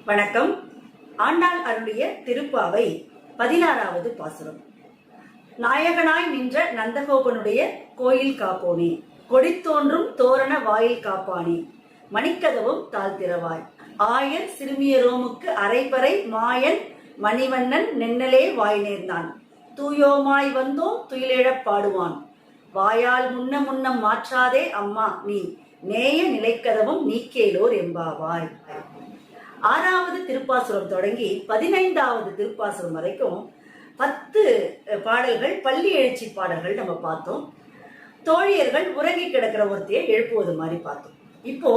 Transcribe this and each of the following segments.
வணக்கம். ஆண்டாள் அருளிய திருப்பாவை 16வது பாசுரம். நாயகனாய் நின்ற நந்தகோபனுடைய கோயில் காப்போனே, கொடித்தோன்றும் தோரண வாயில் காப்பானே, மணிக்கதவும் தாழ்த்திரவாய். ஆயர் சிறுமியரோமுக்கு அரைப்பறை மாயன் மணிவண்ணன் நென்னலே வாய் நேர்ந்தான். தூயோமாய் வந்தோம் துயிலிழப் பாடுவான். வாயால் முன்னம் மாற்றாதே அம்மா நீ, நேய நிலைக்கதவும் நீக்கேலோர் எம்பாவாய். 6வது திருப்பாசுரம் தொடங்கி 15வது திருப்பாசுரம் வரைக்கும் 10 பாடல்கள் பள்ளி எழுச்சி பாடல்கள் நம்ம பார்த்தோம். தோழியர்கள் உறங்கி கிடக்கிற ஒருத்தையை எழுப்புவது மாதிரி பார்த்தோம். இப்போ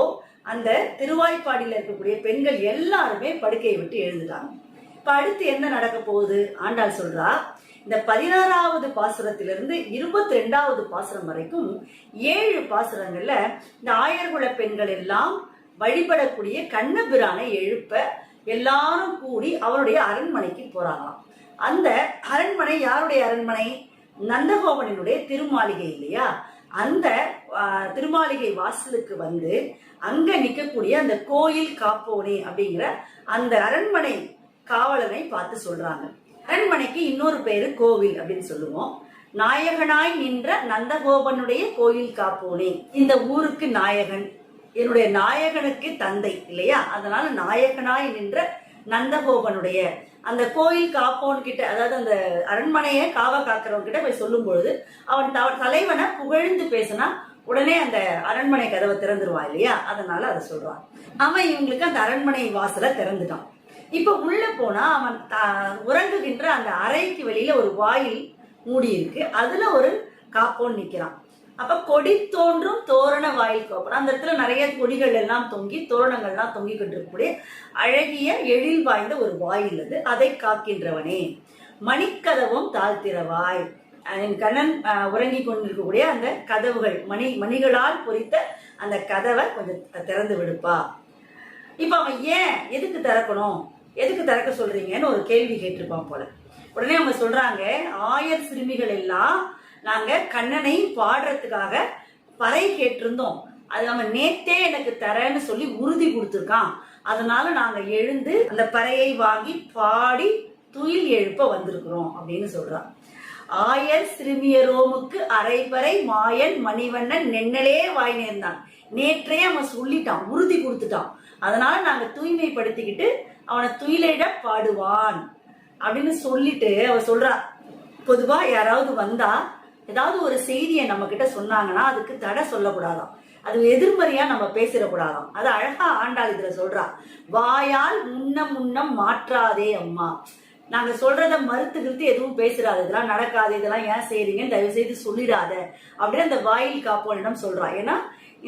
அந்த திருவாய்ப்பாடியில் இருக்கக்கூடிய பெண்கள் எல்லாருமே படுக்கையை விட்டு எழுந்துட்டாங்க. இப்ப அடுத்து என்ன நடக்க போகுது? ஆண்டாள் சொல்றா, இந்த 16வது பாசுரத்திலிருந்து 22வது பாசுரம் வரைக்கும் 7 பாசுரங்கள்ல இந்த ஆயர்குல பெண்கள் எல்லாம் வழிபடக்கூடிய கண்ணபிரானை எழுப்ப எல்லாரும் கூடி அவருடைய அரண்மனைக்கு போறாங்களாம். அந்த அரண்மனை யாருடைய அரண்மனை? நந்தகோபனுடைய திருமாளிகை இல்லையா? அந்த திருமாளிகை வாசலுக்கு வந்து அங்க நிக்கக்கூடிய அந்த கோயில் காப்போனே அப்படிங்கிற அந்த அரண்மனை காவலனை பார்த்து சொல்றாங்க. அரண்மனைக்கு இன்னொரு பேரு கோவில் அப்படின்னு சொல்லுவோம். நாயகனாய் நின்ற நந்தகோபனுடைய கோயில் காப்போனே, இந்த ஊருக்கு நாயகன், என்னுடைய நாயகனுக்கு தந்தை இல்லையா? அதனால நாயகனாய் நின்ற நந்தகோபனுடைய அந்த கோயில் காப்போன் கிட்ட, அதாவது அந்த அரண்மனையை காக்கிறவன் கிட்ட போய் சொல்லும் பொழுது அவன் தலைவனை புகழ்ந்து பேசினா உடனே அந்த அரண்மனை கதவை திறந்துருவான் இல்லையா? அதனால அதை சொல்றான். அவன் இவங்களுக்கு அந்த அரண்மனை வாசலை திறந்துட்டான். இப்ப உள்ள போனா அவன் உறங்குகின்ற அந்த அறைக்கு வெளியில ஒரு வாயில் மூடி இருக்கு, அதுல ஒரு காப்போன் நிக்கிறான். அப்ப கொடி தோன்றும் தோரண வாயில் காப்போன், அந்த இடத்துல நிறைய கொடிகள் எல்லாம் தொங்கி தோரணங்கள்லாம் தொங்கிக்கிட்டு இருக்கக்கூடிய அழகிய எழில் வாய்ந்த ஒரு வாயில் அது. அதை காக்கின்றவனே, மணிக்கதவும் தாழ்த்திரவாய். என் கண்ணன் உறங்கி கொண்டிருக்கக்கூடிய அந்த கதவுகள் மணிகளால் பொறித்த அந்த கதவை கொஞ்சம் திறந்து விடுப்பா. இப்ப அவன் ஏன் எதுக்கு திறக்கணும், எதுக்கு திறக்க சொல்றீங்கன்னு ஒரு கேள்வி கேட்டிருப்பான் போல. உடனே அவங்க சொல்றாங்க, ஆயர் சிறுமிகள் எல்லாம் நாங்க கண்ணனை பாடுறதுக்காக பறை கேட்டிருந்தோம், அது அவன் நேத்தே எனக்கு தரேன்னு சொல்லி உறுதி கொடுத்துருக்கான், அதனால நாங்க எழுந்து அந்த பறையை வாங்கி பாடி துயில் எழுப்ப வந்திருக்கிறோம் அப்படின்னு சொல்றான். ஆயர் சிறுமியரோமுக்கு அரைப்பறை மாயன் மணிவண்ணன் நென்னலே வாய் நேர்ந்தான். நேற்றே அவன் சொல்லிட்டான், உறுதி கொடுத்துட்டான், அதனால நாங்க தூய்மைப்படுத்திக்கிட்டு அவனை துயிலிட பாடுவான் அப்படின்னு சொல்லிட்டு அவ சொல்றா. பொதுவா யாராவது வந்தா ஏதாவது ஒரு செய்தியை நம்ம கிட்ட சொன்னாங்கன்னா அதுக்கு தடை சொல்லக்கூடாதாம், அது எதிர்மறையா நம்ம பேசிடக்கூடாதாம். அது அழகா ஆண்டாள் இதுல சொல்றா, வாயால் முன்னம் மாற்றாதே அம்மா, நாங்க சொல்றத மறுத்துக்கிட்டு எதுவும் பேசுறாது, இதெல்லாம் நடக்காது, இதெல்லாம் ஏன் செய்றீங்கன்னு தயவு செய்து சொல்லிடாத அப்படின்னு அந்த வாயில் காப்போனிடம் சொல்றா. ஏன்னா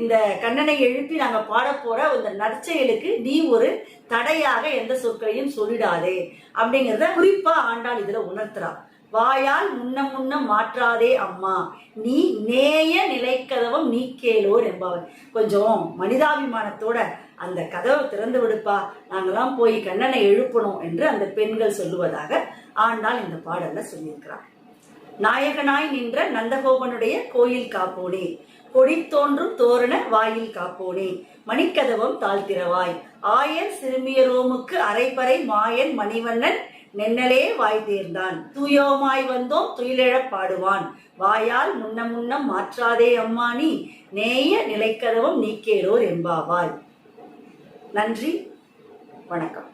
இந்த கண்ணனை எழுப்பி நாங்க பாட போற இந்த நற்செயலுக்கு நீ ஒரு தடையாக எந்த சொற்களையும் சொல்லிடாதே அப்படிங்கறத குறிப்பா ஆண்டாள் இதுல உணர்த்துறா. வாயால் முன்னம் மாற்றாதே அம்மா நீ, நேய நிலைக்கதவும் நீக்கேலோர் என்பவன். கொஞ்சம் மனிதாபிமானத்தோட அந்த கதவை திறந்து விடுப்பா, நாங்கெல்லாம் போய் கண்ணனை எழுப்பணும் என்று அந்த பெண்கள் சொல்லுவதாக ஆண்டாள் இந்த பாடல்ல சொல்லியிருக்கிறார். நாயகனாய் நின்ற நந்தகோபனுடைய கோயில் காப்போனே, கொடி தோன்றும் தோரண வாயில் காப்போனே, மணிக்கதவும் தாழ்த்திரவாய். ஆயர் சிறுமியரோமுக்கு அரைப்பறை மாயன் மணிவண்ணன் நென்னலே வாய் தேர்ந்தான். தூயோமாய் வந்தோம் துயிலிழப் பாடுவான். வாயால் முன்னம் மாற்றாதே அம்மா நீ, நேய நிலைக்கதவும் நீக்கேலோர் எம்பாவாய். நன்றி, வணக்கம்.